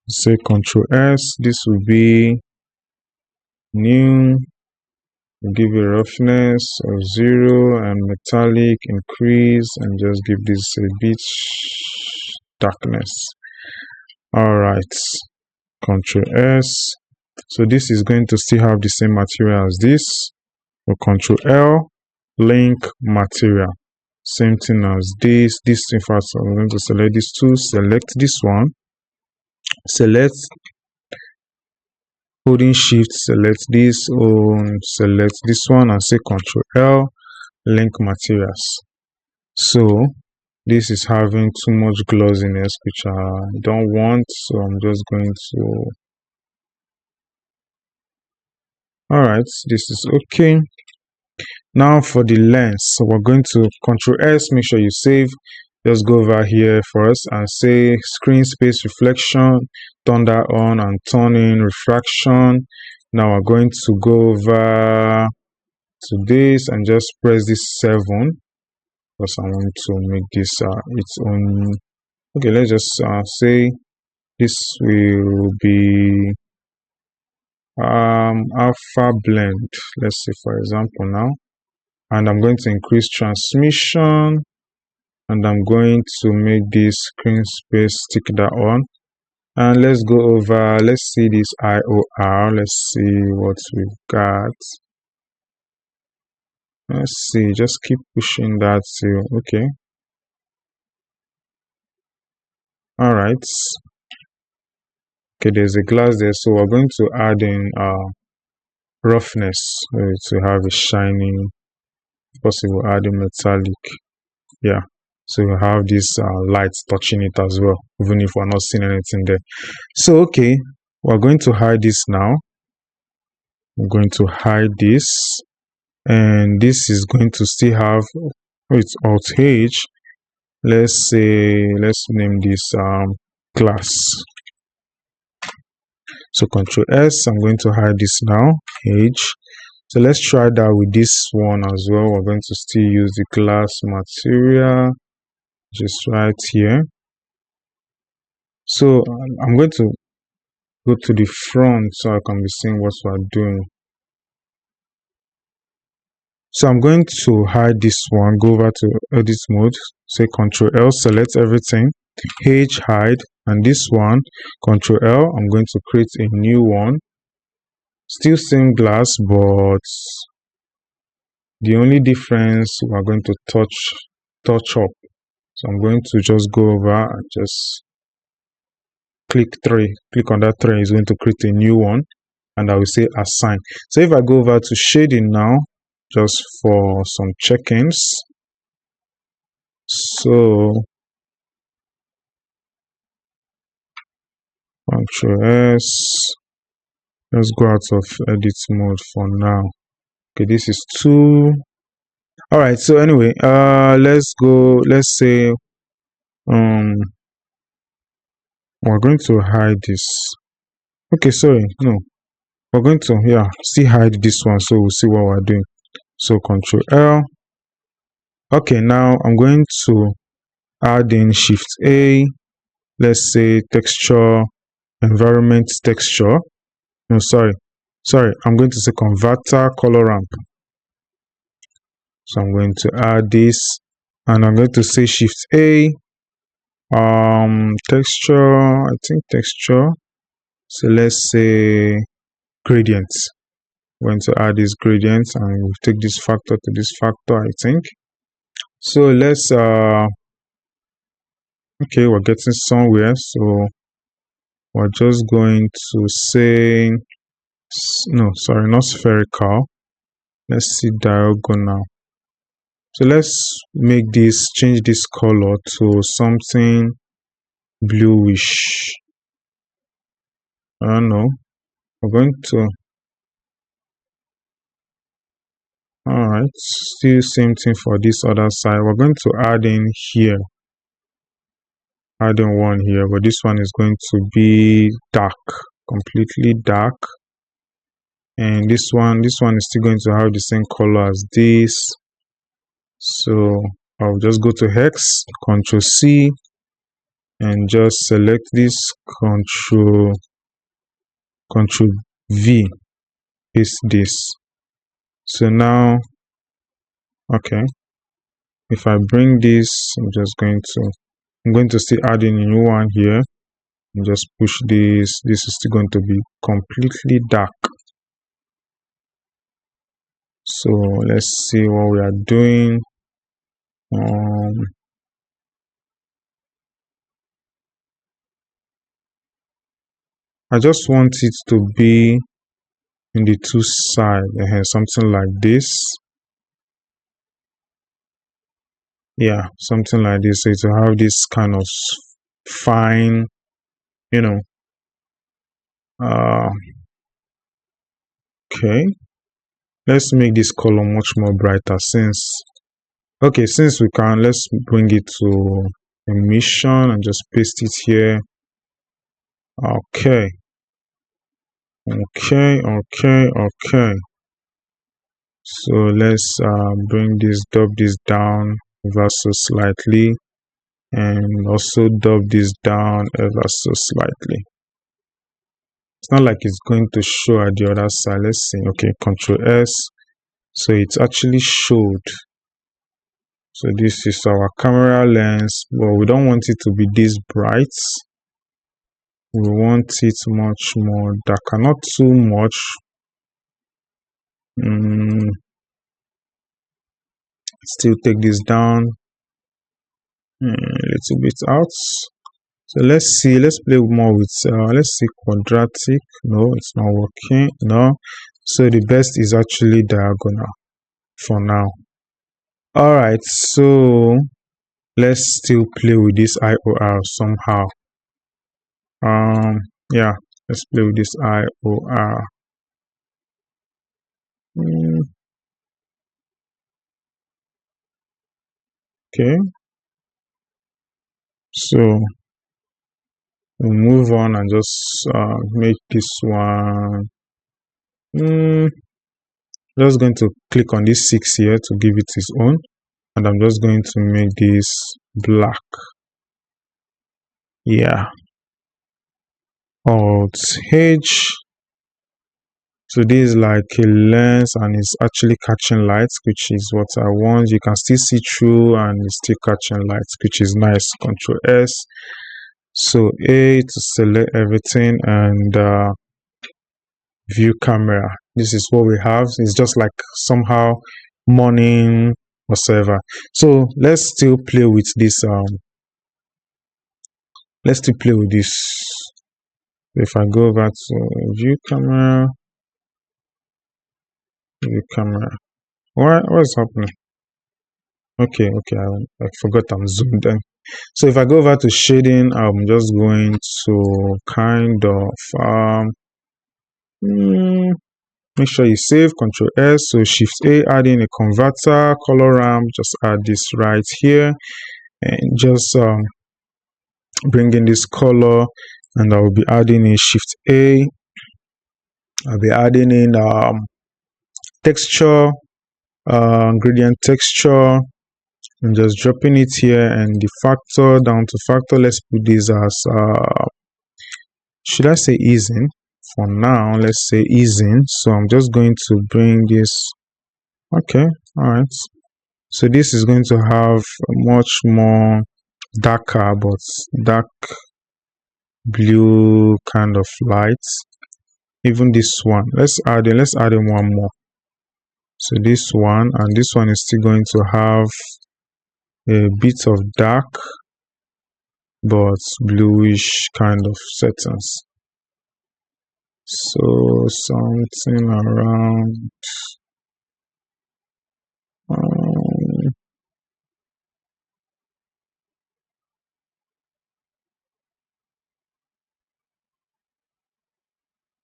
Say Control S. This will be new. We'll give it roughness of 0 and metallic increase, and just give this a bit darkness. All right, Control S. So this is going to still have the same material as this. So Control L, link material. Same thing as this. This, in fact, I'm going to select these two. Select this one. Select holding shift. Select this. Select this one and say Control L, link materials. So this is having too much glossiness, which I don't want. So I'm just going to. All right, this is okay. Now for the lens, so we're going to Control S, make sure you save. Just go over here first and say screen space reflection, turn that on and turn in refraction. Now we're going to go over to this and just press this 7 because I want to make this its own. Okay, let's just say this will be alpha blend. Let's say for example now. And I'm going to increase transmission, and I'm going to make this screen space, stick that on, and let's go over. Let's see this IOR. Let's see what we've got. Let's see, just keep pushing that till okay. All right, okay, there's a glass there, so we're going to add in roughness to have a shining, possible adding metallic. Yeah, so you have this lights touching it as well, even if we're not seeing anything there. So okay, we're going to hide this now. I'm going to hide this, and this is going to still have it's Alt H. Let's say, let's name this glass. So Control S. I'm going to hide this now, H. So let's try that with this one as well. We're going to still use the glass material just right here. So I'm going to go to the front so I can be seeing what we're doing. So I'm going to hide this one, go over to edit mode, say Control L, select everything, H hide, and this one, Control L, I'm going to create a new one. Still same glass, but the only difference we're going to touch up. So I'm going to just go over and just click on that 3, is going to create a new one, and I will say assign. So if I go over to shading now, just for some check-ins, so Control S. Let's go out of edit mode for now. Okay, this is 2. All right, so anyway, let's say we're going to hide this. Okay, sorry, no, we're going to still hide this one, so we'll see what we're doing. So Control L. Okay, now I'm going to add in Shift A. Let's say texture, environment texture. No, sorry, I'm going to say converter color ramp. So I'm going to add this, and I'm going to say Shift A. Texture, I think texture. So let's say gradients. I'm going to add this gradient, and we'll take this factor to this factor, I think. So let's okay, we're getting somewhere. So we're just going to say, no, sorry, not spherical. Let's see diagonal. So let's change this color to something bluish. I don't know. We're going to, all right, still same thing for this other side. We're going to add in here, add in one here, but this one is going to be dark, completely dark. And this one is still going to have the same color as this. So I'll just go to Hex, Control C, and just select this, Control V, paste this. So now, okay, if I bring this, I'm going to still add in a new one here, and just push this. This is still going to be completely dark. So let's see what we are doing. I just want it to be in the two sides, something like this. Yeah, something like this. So to have this kind of fine, okay. Let's make this color much more brighter since we can. Let's bring it to emission and just paste it here. Okay. So let's dub this down ever so slightly, and also dub this down ever so slightly. It's not like it's going to show at the other side. Let's see. Okay, Control S. So it's actually showed. So this is our camera lens, but we don't want it to be this bright. We want it much more darker, not too much. Still take this down a little bit out. So let's play more with let's see quadratic. No, it's not working. No, so the best is actually diagonal for now. All right, so let's still play with this IOR somehow. Yeah, let's play with this IOR. Okay, so we'll move on and just make this one. Just going to click on this 6 here to give it its own, and I'm just going to make this black. Yeah, Alt H. So this is like a lens, and it's actually catching lights, which is what I want. You can still see through, and it's still catching lights, which is nice. Control S. So A to select everything, and view camera. This is what we have. It's just like somehow morning whatsoever. So let's still play with this. Let's still play with this. If I go back to view camera, what's happening? Okay, I forgot I'm zoomed in. So if I go over to shading, I'm just going to kind of make sure you save, Control S. So Shift A, add in a converter, color ramp, just add this right here, and just bring in this color, and I will be adding in Shift A. I'll be adding in texture, gradient texture, and just dropping it here, and the factor down to factor. Let's put this as should I say easing? For now, let's say easing. So I'm just going to bring this. Okay, all right. So this is going to have a much more darker, but dark blue kind of light. Even this one, let's add in one more. So this one, and this one is still going to have a bit of dark but bluish kind of settings. So something around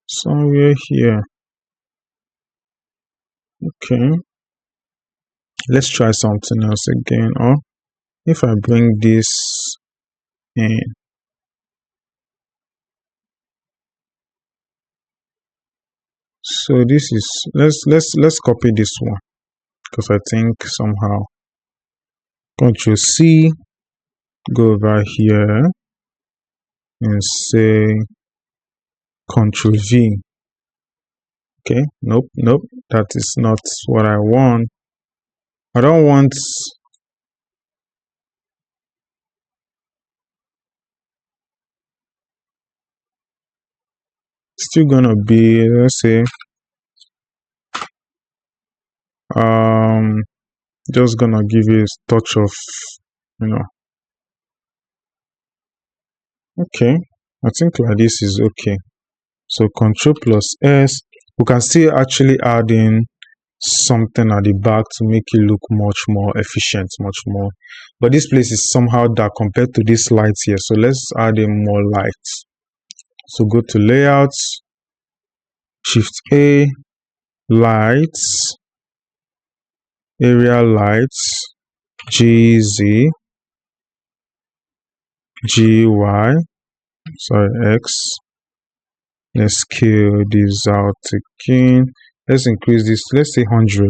somewhere here. Okay, let's try something else again. Or if I bring this in, so this is let's copy this one, because I think somehow Control C, go over here and say Control V. Okay, nope, that is not what I want. I don't want still gonna be, let's say just gonna give you a touch of, okay, I think like this is okay. So Control plus S, we can still actually add in something at the back to make it look much more efficient, much more, but this place is somehow dark compared to this light here. So let's add in more light. So go to layouts, Shift A, lights, area lights, GZ, GY, sorry, X. Let's scale this out again. Let's increase this, let's say 100.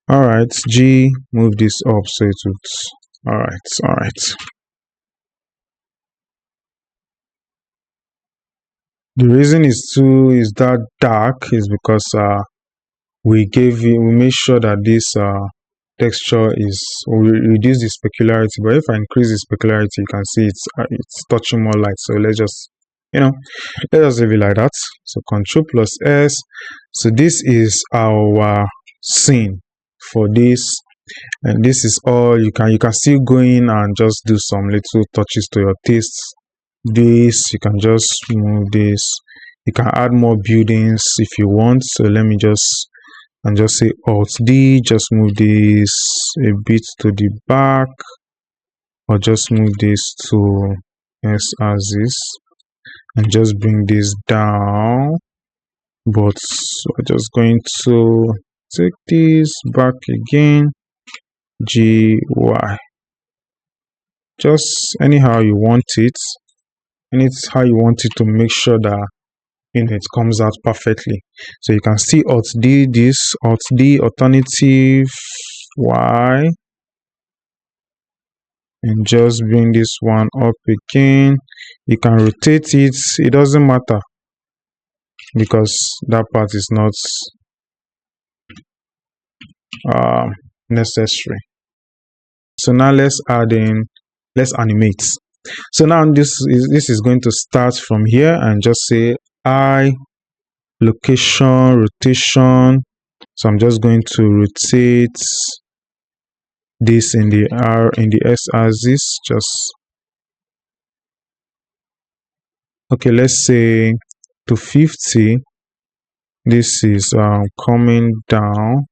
All right, G, move this up so it would, all right. The reason is that dark is because we made sure that this texture is, we reduce the specularity. But if I increase the specularity, you can see it's touching more light. So let's just let us leave it like that. So Control plus S. So this is our scene for this, and this is all. You can still go in and just do some little touches to your taste. This, you can just move this. You can add more buildings if you want. So let me just say Alt D, just move this a bit to the back, or just move this to S axis and just bring this down. But we're just going to take this back again, GY. Just anyhow you want it, and it's how you want it to make sure that it comes out perfectly. So you can see Alt D, this Alt D, alternative Y, and just bring this one up again. You can rotate it, it doesn't matter, because that part is not necessary. So now let's animate. So now this is going to start from here, and just say I, location, rotation. So I'm just going to rotate this in the S axis. Just okay, let's say to 50. This is coming down.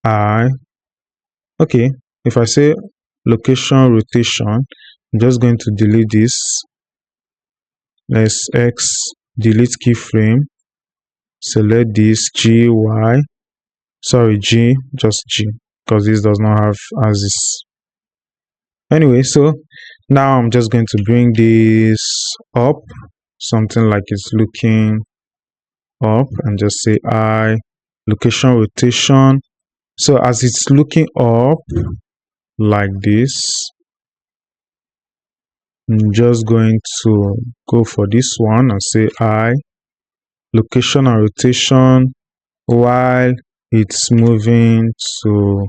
I. Okay, if I say location rotation, I'm just going to delete this. Let's X, delete keyframe, select this G, Y, sorry, G, just G, because this does not have axis. Anyway, so now I'm just going to bring this up, something like it's looking up, and just say I, location rotation. So as it's looking up like this, I'm just going to go for this one and say I, location and rotation while it's moving to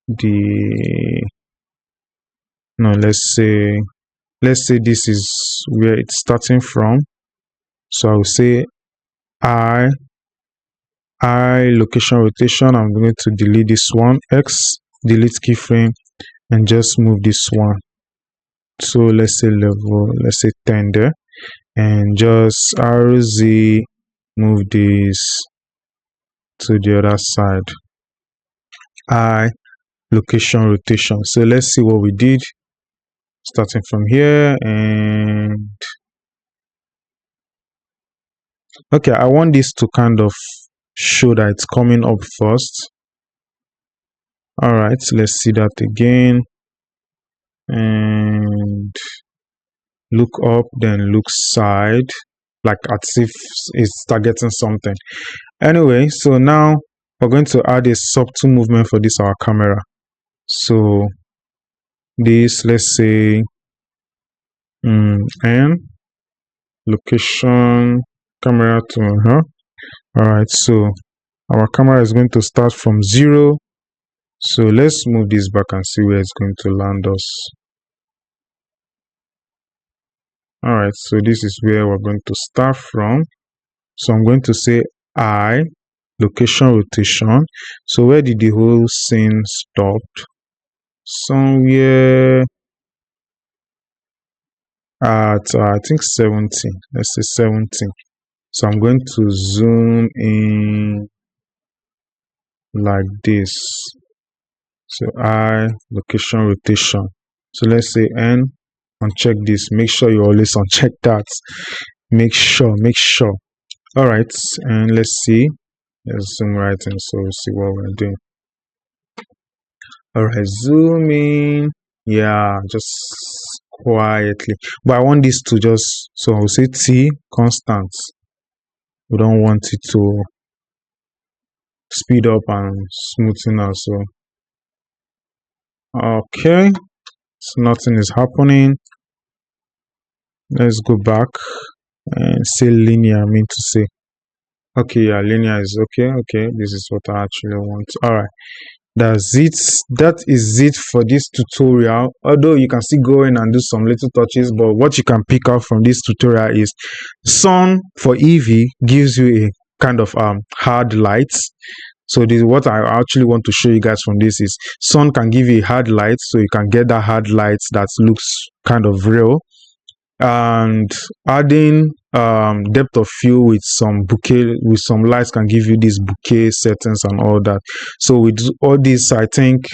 the, no, let's say this is where it's starting from. So I will say I location rotation. I'm going to delete this one, X, delete keyframe, and just move this one. So let's say level, let's say 10 there, and just RZ, move this to the other side. I location rotation. So let's see what we did, starting from here. And okay, I want this to kind of show that it's coming up first. All right, let's see that again, and look up, then look side, like as if it's targeting something. Anyway, so now we're going to add a subtle movement for this our camera. So this, let's say N, location camera to all right, so our camera is going to start from 0. So let's move this back and see where it's going to land us. All right, so this is where we're going to start from. So I'm going to say I, location rotation. So where did the whole scene stop? Somewhere at I think 17. Let's say 17. So I'm going to zoom in like this. So I, location rotation. So let's say N, uncheck this. Make sure you always uncheck that. Make sure. All right, and let's see. Let's zoom right in so we see what we're doing. All right, zoom in. Yeah, just quietly. But I want this to just, so I'll say T constant. We don't want it to speed up and smoothen out. So okay, so nothing is happening. Let's go back and say linear. I mean to say, okay, yeah, linear is okay. Okay, this is what I actually want. All right, that's it. That is it for this tutorial. Although you can still go in and do some little touches, but what you can pick up from this tutorial is sun for eevee gives you a kind of hard lights. So this, what I actually want to show you guys from this is sun can give you a hard light, so you can get that hard lights that looks kind of real. And adding depth of field with some bouquet, with some lights, can give you these bouquet settings and all that. So with all this, I think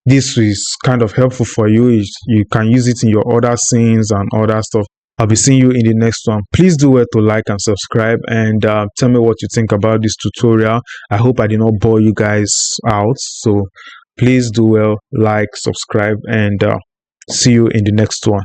this is kind of helpful for you. You can use it in your other scenes and other stuff. I'll be seeing you in the next one. Please do well to like and subscribe, and tell me what you think about this tutorial. I hope I did not bore you guys out. So please do well, like, subscribe, and see you in the next one.